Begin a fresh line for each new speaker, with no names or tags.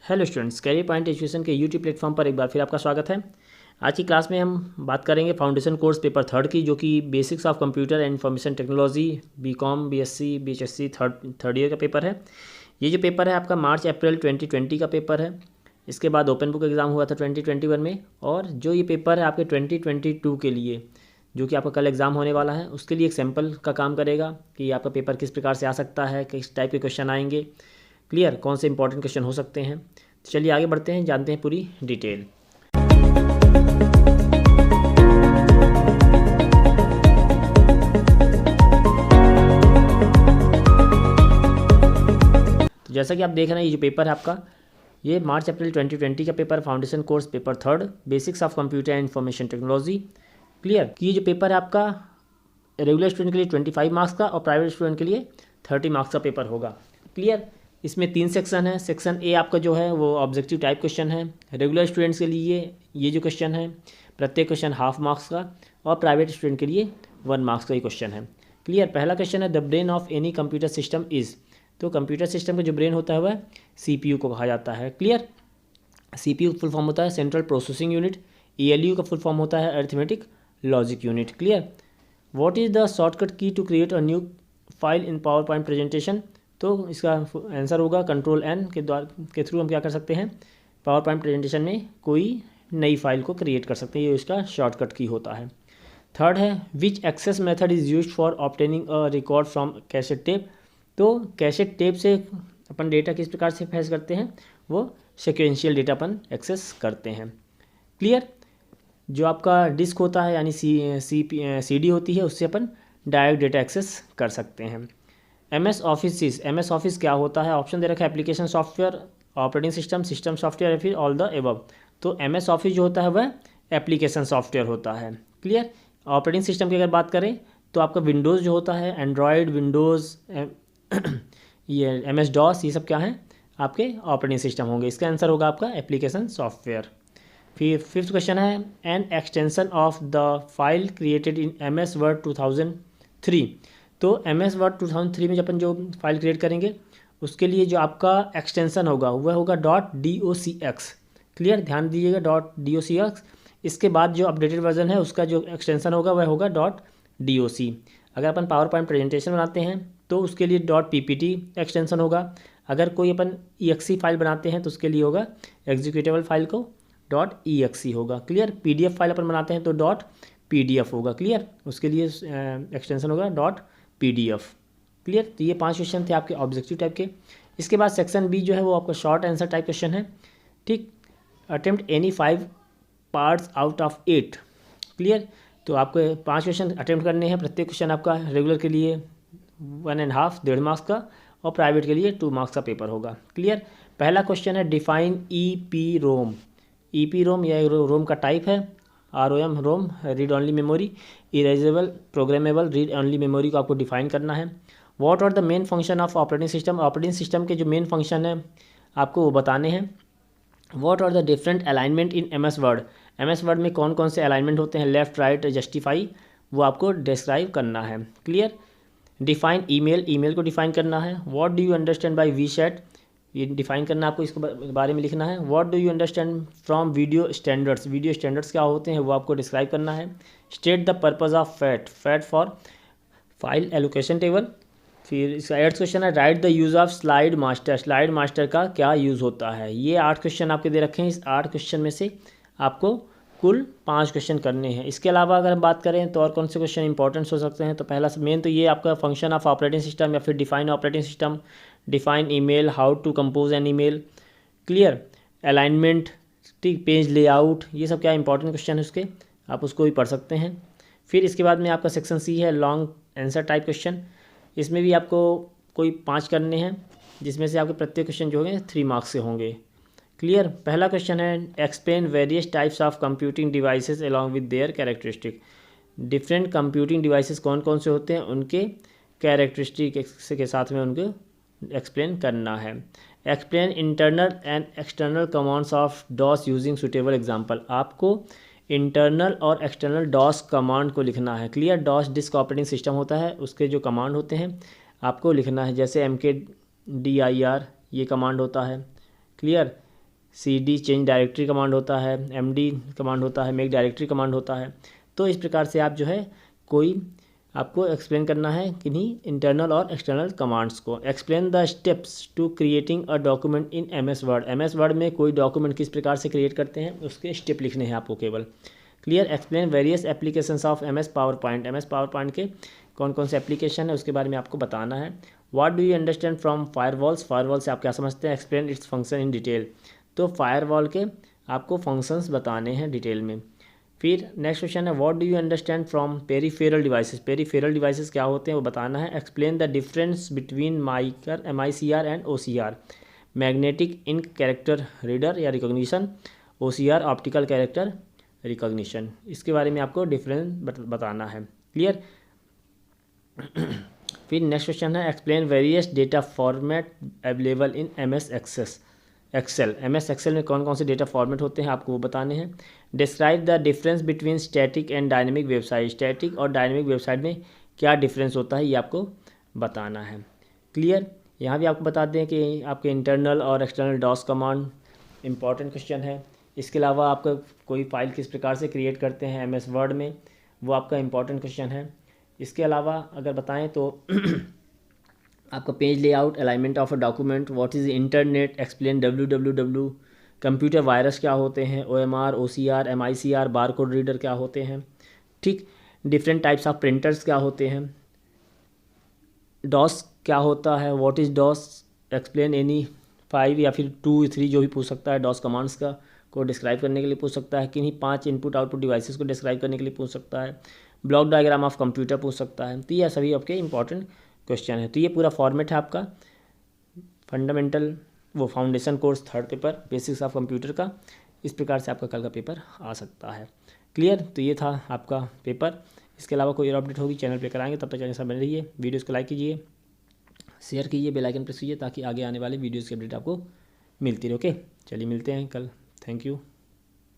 Hello students, career point education के YouTube platform पर एक बार फिर आपका स्वागत है। आज की क्लास में हम बात करेंगे फाउंडेशन कोर्स पेपर थर्ड की, जो कि basics of computer and information technology BCom BSc बीएचएससी थर्ड ईयर का पेपर है। ये जो पेपर है आपका मार्च अप्रैल 2020 का पेपर है। इसके बाद ओपन बुक एग्ज़ाम हुआ था 2021 में, और जो ये पेपर है आपके 2022 के लिए, जो कि आपका कल एग्ज़ाम होने वाला है, उसके लिए एक सैम्पल का काम करेगा कि आपका पेपर किस प्रकार से आ सकता है, किस टाइप के क्वेश्चन आएंगे, क्लियर, कौन से इंपॉर्टेंट क्वेश्चन हो सकते हैं। तो चलिए आगे बढ़ते हैं, जानते हैं पूरी डिटेल। तो जैसा कि आप देख रहे हैं, ये जो पेपर है आपका, ये मार्च अप्रैल 2020 का paper, foundation course paper third, basics of computer and information technology, clear. कि ये जो पेपर है आपका रेगुलर स्टूडेंट के लिए 25 मार्क्स का और प्राइवेट स्टूडेंट के लिए 30 मार्क्स का पेपर होगा, क्लियर। इसमें 3 सेक्शन है। सेक्शन ए आपका जो है वो ऑब्जेक्टिव टाइप क्वेश्चन है। रेगुलर स्टूडेंट्स के लिए ये जो क्वेश्चन है, प्रत्येक क्वेश्चन हाफ मार्क्स का, और प्राइवेट स्टूडेंट के लिए 1 मार्क्स का ही क्वेश्चन है, क्लियर। पहला क्वेश्चन है the brain of any computer system is. तो कंप्यूटर सिस्टम का जो ब्रेन होता है वह CPU को कहा जाता है, क्लियर। CPU फुल फॉर्म होता है सेंट्रल प्रोसेसिंग यूनिट। ALU का फुल फॉर्म होता है arithmetic logic unit, clear. What is the shortcut key to create a new file in PowerPoint presentation. तो इसका आंसर होगा Ctrl+N के थ्रू हम क्या कर सकते हैं, पावर पॉइंट प्रेजेंटेशन में कोई नई फाइल को क्रिएट कर सकते हैं। ये इसका शॉर्टकट की होता है। थर्ड है which access method is used for obtaining a record from cassette tape. तो कैसेट टेप से अपन डेटा किस प्रकार से फैच करते हैं, वो सिक्वेंशियल डेटा अपन एक्सेस करते हैं, क्लियर। जो आपका डिस्क होता है यानी CD होती है, उससे अपन डायरेक्ट डेटा एक्सेस कर सकते हैं। MS ऑफिस क्या होता है, ऑप्शन दे रखा है application software, operating system, system software, या फिर ऑल द एबव। तो MS ऑफिस जो होता है वह एप्लीकेशन सॉफ्टवेयर होता है, क्लियर। ऑपरेटिंग सिस्टम की अगर बात करें तो आपका विंडोज़ जो होता है, एंड्रॉयड, विंडोज़, ये MS DOS, ये सब क्या हैं, आपके ऑपरेटिंग सिस्टम होंगे। इसका आंसर होगा आपका एप्लीकेशन सॉफ्टवेयर। फिर फिफ्थ क्वेश्चन है an extension of the file created in MS Word 2003। तो MS Word 2003 में जब अपन जो फाइल क्रिएट करेंगे, उसके लिए जो आपका एक्सटेंशन होगा वह होगा .docx, क्लियर, ध्यान दीजिएगा .docx। इसके बाद जो अपडेटेड वर्जन है उसका जो एक्सटेंशन होगा वह होगा .doc। अगर अपन पावर पॉइंट प्रेजेंटेशन बनाते हैं तो उसके लिए .ppt एक्सटेंशन होगा। अगर कोई अपन exe फाइल बनाते हैं तो उसके लिए होगा एग्जीक्यूटेबल फाइल को .exe होगा, क्लियर। PDF फाइल अपन बनाते हैं तो .pdf होगा, क्लियर, उसके लिए एक्सटेंशन होगा .pdf, क्लियर। तो ये 5 क्वेश्चन थे आपके ऑब्जेक्टिव टाइप के। इसके बाद सेक्शन B जो है वो आपका शॉर्ट आंसर टाइप क्वेश्चन है, ठीक। Attempt any 5 parts out of 8, clear. तो आपको 5 क्वेश्चन अटेम्प्ट करने हैं। प्रत्येक क्वेश्चन आपका रेगुलर के लिए 1.5 1.5 मार्क्स का, और प्राइवेट के लिए 2 मार्क्स का पेपर होगा, क्लियर। पहला क्वेश्चन है डिफाइन EPROM। EPROM यह रोम का टाइप है, ROM ROM, read only memory, erasable programmable read only memory को आपको डिफाइन करना है। What are the main function of operating system. Operating system के जो मेन फंक्शन है आपको वो बताने हैं। What are the different alignment in MS Word। MS Word में कौन कौन से अलाइनमेंट होते हैं, लेफ्ट राइट जस्टिफाई, वो आपको डिस्क्राइब करना है, क्लियर। डिफाइन ईमेल को डिफाइन करना है। What do you understand by VChat, ये डिफाइन करना आपको, इसके बारे में लिखना है। What do you understand from video standards क्या होते हैं वो आपको डिस्क्राइब करना है। State the purpose of fat for file allocation table. फिर इसका 8th क्वेश्चन है right the use of slide master का क्या यूज़ होता है। ये 8 क्वेश्चन आपके दे रखे हैं। इस 8 क्वेश्चन में से आपको कुल 5 क्वेश्चन करने हैं। इसके अलावा अगर हम बात करें तो और कौन से क्वेश्चन इंपॉर्टेंट हो सकते हैं, तो पहला मेन तो ये आपका फंक्शन ऑफ ऑपरेटिंग सिस्टम, या फिर define operating system, define email, how to compose an email, clear, alignment, ठीक, पेज लेआउट, ये सब क्या इंपॉर्टेंट क्वेश्चन है उसके, आप उसको भी पढ़ सकते हैं। फिर इसके बाद में आपका सेक्शन C है लॉन्ग आंसर टाइप क्वेश्चन। इसमें भी आपको कोई 5 करने हैं, जिसमें से आपके प्रत्येक क्वेश्चन जो होंगे 3 मार्क्स से होंगे, क्लियर। पहला क्वेश्चन है explain various types of computing devices along with their characteristic. Different computing devices कौन कौन से होते हैं, उनके कैरेक्टरिस्टिक के साथ में उनको एक्सप्लेन करना है। Explain internal and external commands of DOS using suitable example. आपको इंटरनल और एक्सटर्नल DOS कमांड को लिखना है, clear. DOS disk operating system होता है, उसके जो कमांड होते हैं आपको लिखना है, जैसे MKDIR ये कमांड होता है, clear. cd change directory command होता है, md कमांड होता है, मेक डायरेक्टरी कमांड होता है। तो इस प्रकार से आप जो है कोई आपको एक्सप्लेन करना है किन्हीं इंटरनल और एक्सटर्नल कमांड्स को। Explain the steps to creating a document in MS Word. MS Word में कोई डॉक्यूमेंट किस प्रकार से क्रिएट करते हैं उसके स्टेप लिखने हैं आपको केवल। Clear. Explain various applications of MS power point. MS power point के कौन कौन से एप्लीकेशन है उसके बारे में आपको बताना है। What do you understand from firewalls. Firewall से आप क्या समझते हैं। Explain its function in detail. तो फायरवॉल के आपको फंक्शंस बताने हैं डिटेल में। फिर नेक्स्ट क्वेश्चन है what do you understand from peripheral devices. Peripheral devices क्या होते हैं वो बताना है। Explain the difference between MICR and OCR। Magnetic ink character reader या recognition, OCR optical character recognition. इसके बारे में आपको डिफरेंस बताना है। क्लियर। फिर नेक्स्ट क्वेश्चन है explain various data format available in MS Excel. MS Excel में कौन कौन से डेटा फॉर्मेट होते हैं आपको वो बताने हैं। Describe the difference between static and dynamic website. Static और डायनेमिक वेबसाइट में क्या डिफरेंस होता है ये आपको बताना है। क्लियर। यहाँ भी आपको बता दें कि आपके इंटरनल और external DOS command important question है। इसके अलावा आपका कोई फाइल किस प्रकार से क्रिएट करते हैं MS वर्ड में वो आपका इंपॉर्टेंट क्वेश्चन है। इसके अलावा अगर बताएं तो आपका page layout, alignment of a document, what is internet, explain WWW, computer virus क्या होते हैं, OMR, OCR, MICR, barcode reader क्या होते हैं। ठीक। डिफरेंट टाइप्स ऑफ प्रिंटर्स क्या होते हैं, डॉस क्या होता है, what is DOS, explain any 5 या फिर 2 3 जो भी पूछ सकता है डॉस कमांड्स का को डिस्क्राइब करने के लिए पूछ सकता है। किन्हीं 5 इनपुट आउटपुट डिवाइसेस को डिस्क्राइब करने के लिए पूछ सकता है। ब्लॉक डायग्राम ऑफ कंप्यूटर पूछ सकता है। तो ये सभी आपके इंपॉर्टेंट क्वेश्चन है। तो ये पूरा फॉर्मेट है आपका fundamental foundation course 3rd paper basics of computer का। इस प्रकार से आपका कल का पेपर आ सकता है। क्लियर। तो ये था आपका पेपर। इसके अलावा कोई और अपडेट होगी चैनल पे कराएंगे। तब तक चैनल से बने रहिए। वीडियोज़ को लाइक कीजिए, शेयर कीजिए, बेल आइकन प्रेस कीजिए ताकि आगे आने वाले वीडियोज़ की अपडेट आपको मिलती रहे। ओके, चलिए मिलते हैं कल। Thank you.